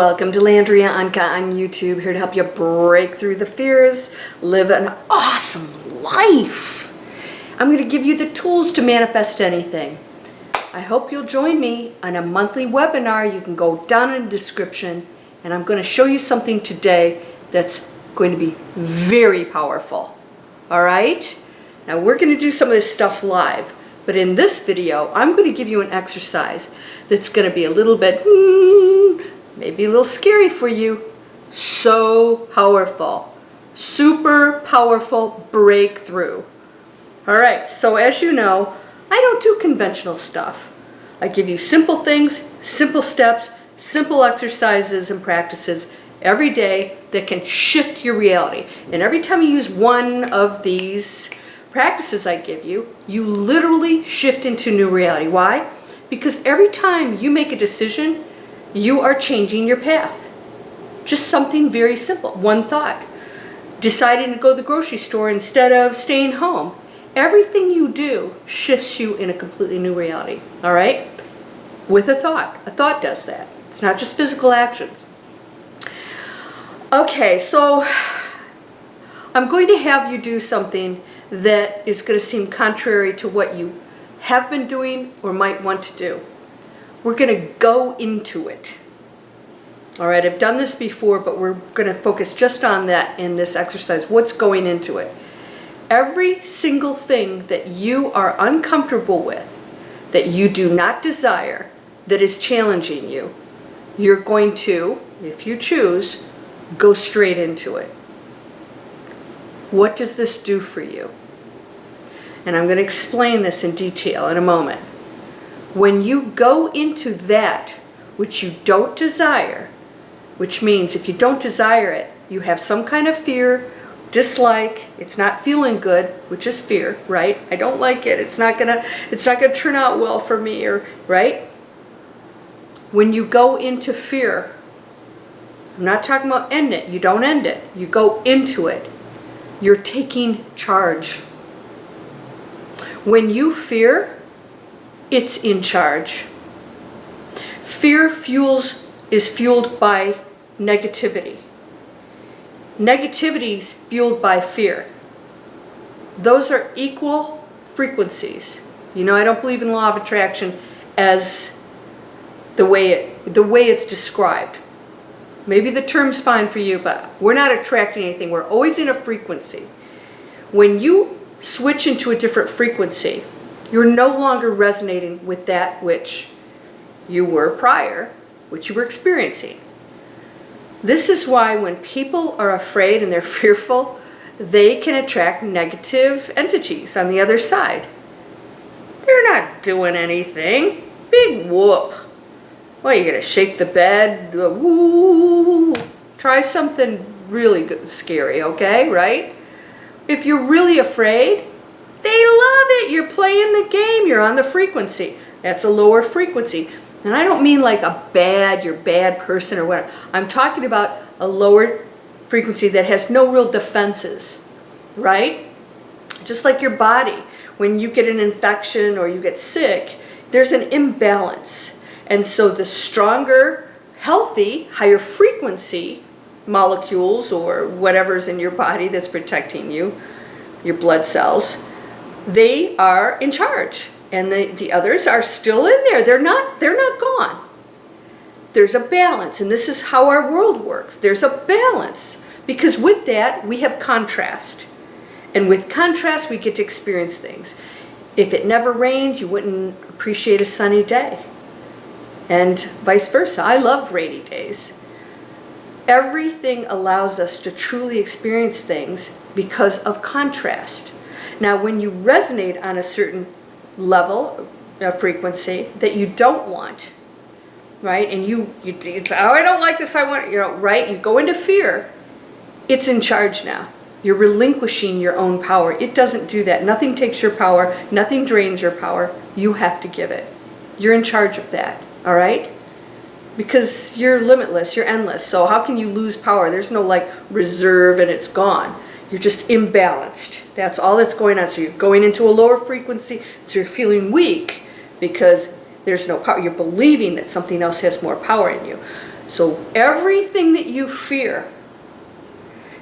Welcome to Landria Onkka on YouTube, here to help you break through the fears, live an awesome life. I'm going to give you the tools to manifest anything. I hope you'll join me on a monthly webinar. You can go down in the description, and I'm going to show you something today that's going to be very powerful. All right? Now we're going to do some of this stuff live, but in this video, I'm going to give you an exercise that's going to be a little bit maybe a little scary for you. So powerful. Super powerful breakthrough. All right, so as you know, I don't do conventional stuff. I give you simple things, simple steps, simple exercises and practices every day that can shift your reality. And every time you use one of these practices I give you, you literally shift into new reality. Why? Because every time you make a decision, you are changing your path. Just something very simple. One thought. Deciding to go to the grocery store instead of staying home. Everything you do shifts you in a completely new reality. All right? With a thought. A thought does that. It's not just physical actions. Okay, so I'm going to have you do something that is going to seem contrary to what you have been doing or might want to do. We're going to go into it. All right, I've done this before, but we're going to focus just on that in this exercise. What's going into it? Every single thing that you are uncomfortable with, that you do not desire, that is challenging you, you're going to, if you choose, go straight into it. What does this do for you? And I'm going to explain this in detail in a moment. When you go into that which you don't desire, which means if you don't desire it, you have some kind of fear, dislike, it's not feeling good, which is fear, right? I don't like it. It's not gonna turn out well for me, or right? When you go into fear, I'm not talking about end it. You don't end it. You go into it. You're taking charge. When you fear, it's in charge. Fear is fueled by negativity. Negativity is fueled by fear. Those are equal frequencies. You know, I don't believe in law of attraction as the way it's described. Maybe the term's fine for you, but we're not attracting anything. We're always in a frequency. When you switch into a different frequency, you're no longer resonating with that which you were prior, which you were experiencing. This is why when people are afraid and they're fearful, they can attract negative entities on the other side. They're not doing anything. Big whoop. Well, you're going to shake the bed. Woo. Try something really good, scary, okay? Right? If you're really afraid, they love it. You're playing the game. You're on the frequency. That's a lower frequency. And I don't mean like you're a bad person or whatever. I'm talking about a lower frequency that has no real defenses, right? Just like your body. When you get an infection or you get sick, there's an imbalance. And so the stronger, healthy, higher frequency molecules or whatever's in your body that's protecting you, your blood cells, they are in charge, and the others are still in there. They're not gone. There's a balance, and this is how our world works. There's a balance, because with that we have contrast, and with contrast we get to experience things. If it never rained, you wouldn't appreciate a sunny day, and vice versa. I love rainy days. Everything allows us to truly experience things because of contrast. Now, when you resonate on a certain level of frequency that you don't want, right? And it's, oh, I don't like this, I want, right? You go into fear. It's in charge now. You're relinquishing your own power. It doesn't do that. Nothing takes your power. Nothing drains your power. You have to give it. You're in charge of that, all right? Because you're limitless, you're endless. So how can you lose power? There's no like reserve and it's gone. You're just imbalanced. That's all that's going on. So you're going into a lower frequency, so you're feeling weak because there's no power. You're believing that something else has more power in you. So everything that you fear,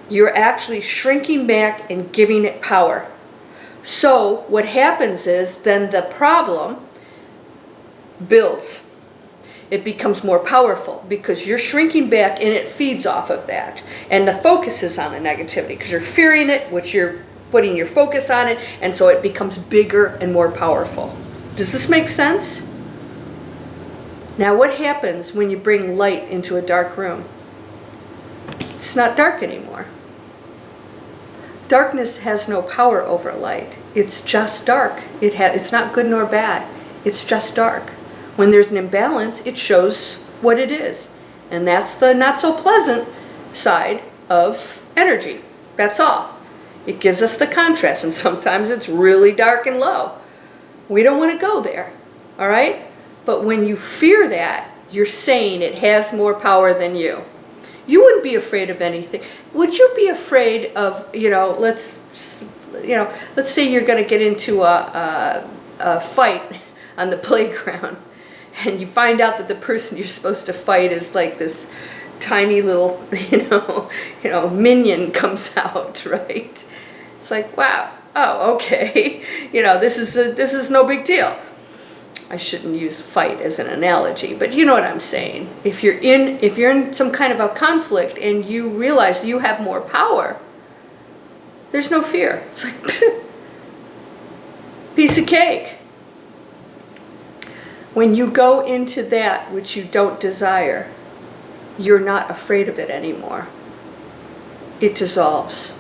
you're actually shrinking back and giving it power. So what happens is then the problem builds. It becomes more powerful because you're shrinking back and it feeds off of that. And the focus is on the negativity because you're fearing it, which you're putting your focus on it, and so it becomes bigger and more powerful. Does this make sense? Now what happens when you bring light into a dark room? It's not dark anymore. Darkness has no power over light. It's just dark. It's not good nor bad. It's just dark. When there's an imbalance, it shows what it is. And that's the not so pleasant side of energy. That's all. It gives us the contrast, and sometimes it's really dark and low. We don't want to go there, all right? But when you fear that, you're saying it has more power than you. You wouldn't be afraid of anything. Would you be afraid of, let's say you're going to get into a fight on the playground, and you find out that the person you're supposed to fight is like this tiny little, minion comes out, right? It's like, wow, oh, okay, this is no big deal. I shouldn't use fight as an analogy, but you know what I'm saying. If you're in some kind of a conflict and you realize you have more power, there's no fear. It's like piece of cake. When you go into that which you don't desire, you're not afraid of it anymore. It dissolves.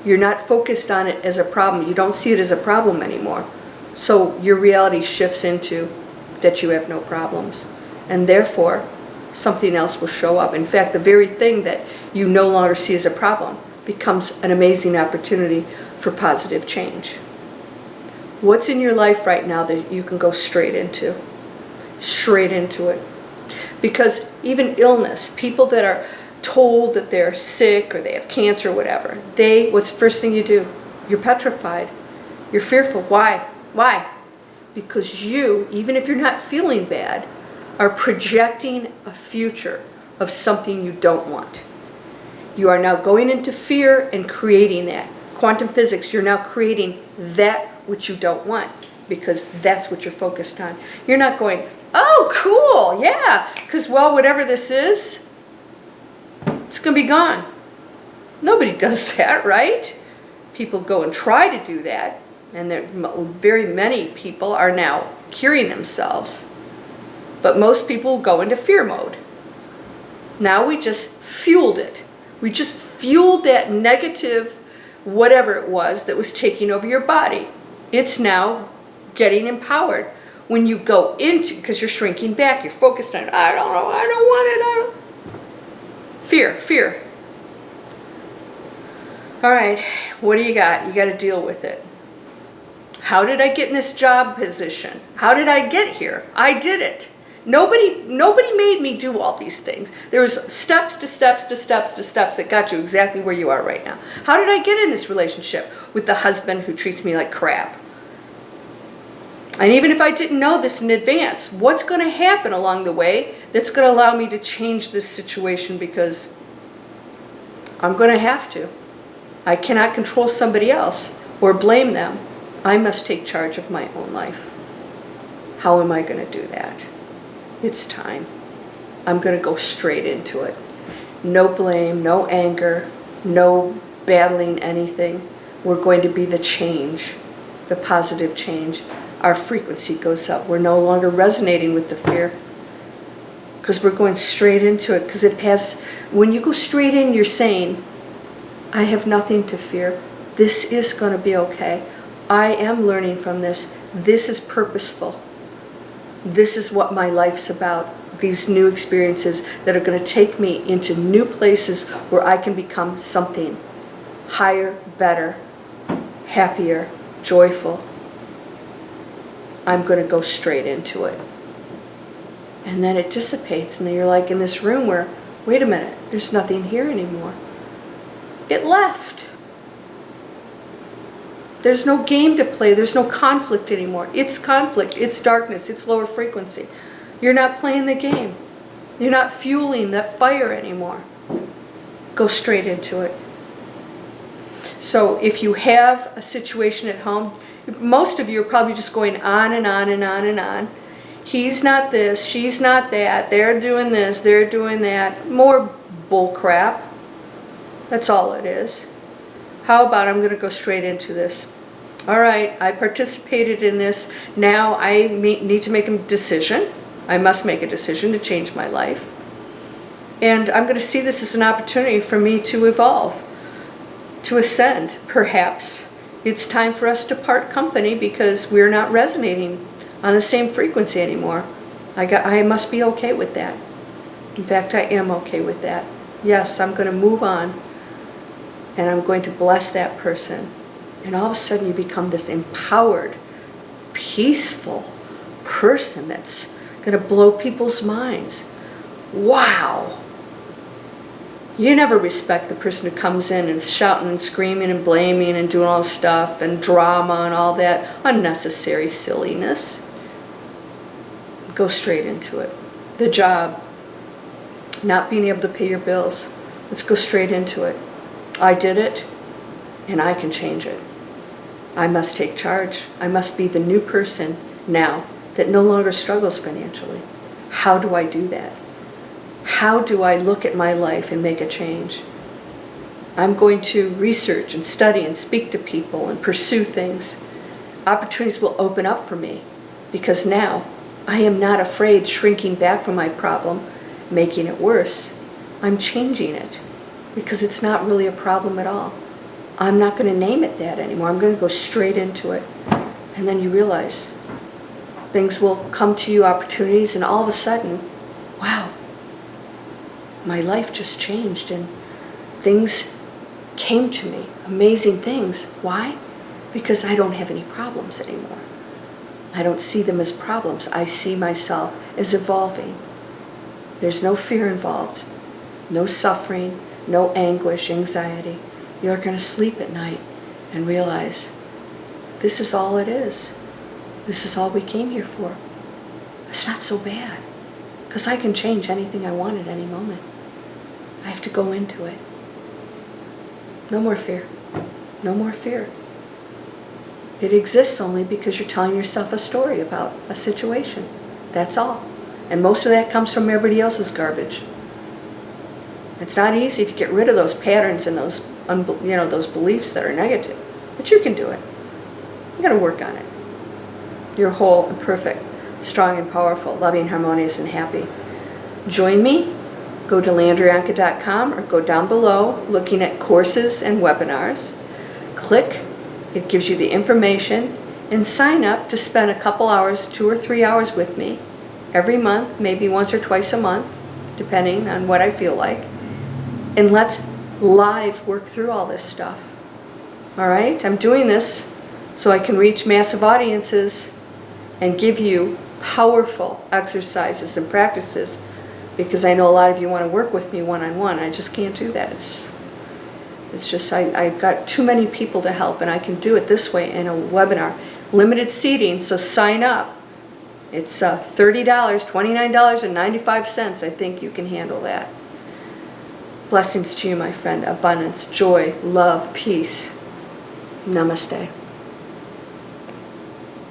You're not focused on it as a problem. You don't see it as a problem anymore. So your reality shifts into that you have no problems. And therefore, something else will show up. In fact, the very thing that you no longer see as a problem becomes an amazing opportunity for positive change. What's in your life right now that you can go straight into? Straight into it. Because even illness, people that are told that they're sick or they have cancer or whatever, what's the first thing you do? You're petrified. You're fearful. Why? Why? Because you, even if you're not feeling bad, are projecting a future of something you don't want. You are now going into fear and creating that. Quantum physics, you're now creating that which you don't want because that's what you're focused on. You're not going, oh, cool, yeah, because, well, whatever this is, it's going to be gone. Nobody does that, right? People go and try to do that, and very many people are now curing themselves. But most people go into fear mode. Now we just fueled it. We just fueled that negative whatever it was that was taking over your body. It's now getting empowered. When you go into, because you're shrinking back, you're focused on, I don't know, I don't want it, Fear. All right, what do you got? You got to deal with it. How did I get in this job position? How did I get here? I did it. Nobody made me do all these things. There was steps that got you exactly where you are right now. How did I get in this relationship with the husband who treats me like crap? And even if I didn't know this in advance, what's going to happen along the way that's going to allow me to change this situation, because I'm going to have to. I cannot control somebody else or blame them. I must take charge of my own life. How am I going to do that? It's time. I'm going to go straight into it. No blame, no anger, no battling anything. We're going to be the change, the positive change. Our frequency goes up. We're no longer resonating with the fear because we're going straight into it. Because when you go straight in, you're saying, I have nothing to fear. This is going to be okay. I am learning from this. This is purposeful. This is what my life's about. These new experiences that are going to take me into new places where I can become something higher, better, happier, joyful. I'm going to go straight into it. And then it dissipates, and then you're like in this room where, wait a minute, there's nothing here anymore. It left. There's no game to play. There's no conflict anymore. It's conflict. It's darkness. It's lower frequency. You're not playing the game. You're not fueling that fire anymore. Go straight into it. So if you have a situation at home, most of you are probably just going on and on and on and on. He's not this, she's not that, they're doing this, they're doing that. More bull crap. That's all it is. How about I'm going to go straight into this? All right, I participated in this. Now I need to make a decision. I must make a decision to change my life. And I'm going to see this as an opportunity for me to evolve, to ascend. Perhaps it's time for us to part company because we're not resonating on the same frequency anymore. I must be okay with that. In fact, I am okay with that. Yes, I'm going to move on, and I'm going to bless that person. And all of a sudden you become this empowered, peaceful person that's going to blow people's minds. Wow! You never respect the person who comes in and is shouting and screaming and blaming and doing all this stuff and drama and all that unnecessary silliness. Go straight into it. The job, not being able to pay your bills. Let's go straight into it. I did it, and I can change it. I must take charge. I must be the new person now that no longer struggles financially. How do I do that? How do I look at my life and make a change? I'm going to research and study and speak to people and pursue things. Opportunities will open up for me because now I am not afraid shrinking back from my problem, making it worse. I'm changing it because it's not really a problem at all. I'm not going to name it that anymore. I'm going to go straight into it. And then you realize things will come to you, opportunities, and all of a sudden, wow, my life just changed and things came to me, amazing things. Why? Because I don't have any problems anymore. I don't see them as problems. I see myself as evolving. There's no fear involved, no suffering, no anguish, anxiety. You're going to sleep at night and realize this is all it is. This is all we came here for. It's not so bad because I can change anything I want at any moment. I have to go into it. No more fear. No more fear. It exists only because you're telling yourself a story about a situation. That's all. And most of that comes from everybody else's garbage. It's not easy to get rid of those patterns and those, those beliefs that are negative. But you can do it. You got to work on it. You're whole and perfect, strong and powerful, loving, harmonious, and happy. Join me. Go to LandriaOnkka.com or go down below looking at courses and webinars. Click. It gives you the information and sign up to spend a couple hours, 2 or 3 hours with me every month, maybe once or twice a month, depending on what I feel like. And let's live work through all this stuff. All right? I'm doing this so I can reach massive audiences and give you powerful exercises and practices because I know a lot of you want to work with me one-on-one. I just can't do that. It's just I've got too many people to help, and I can do it this way in a webinar. Limited seating, so sign up. It's $30, $29.95. I think you can handle that. Blessings to you, my friend. Abundance, joy, love, peace. Namaste.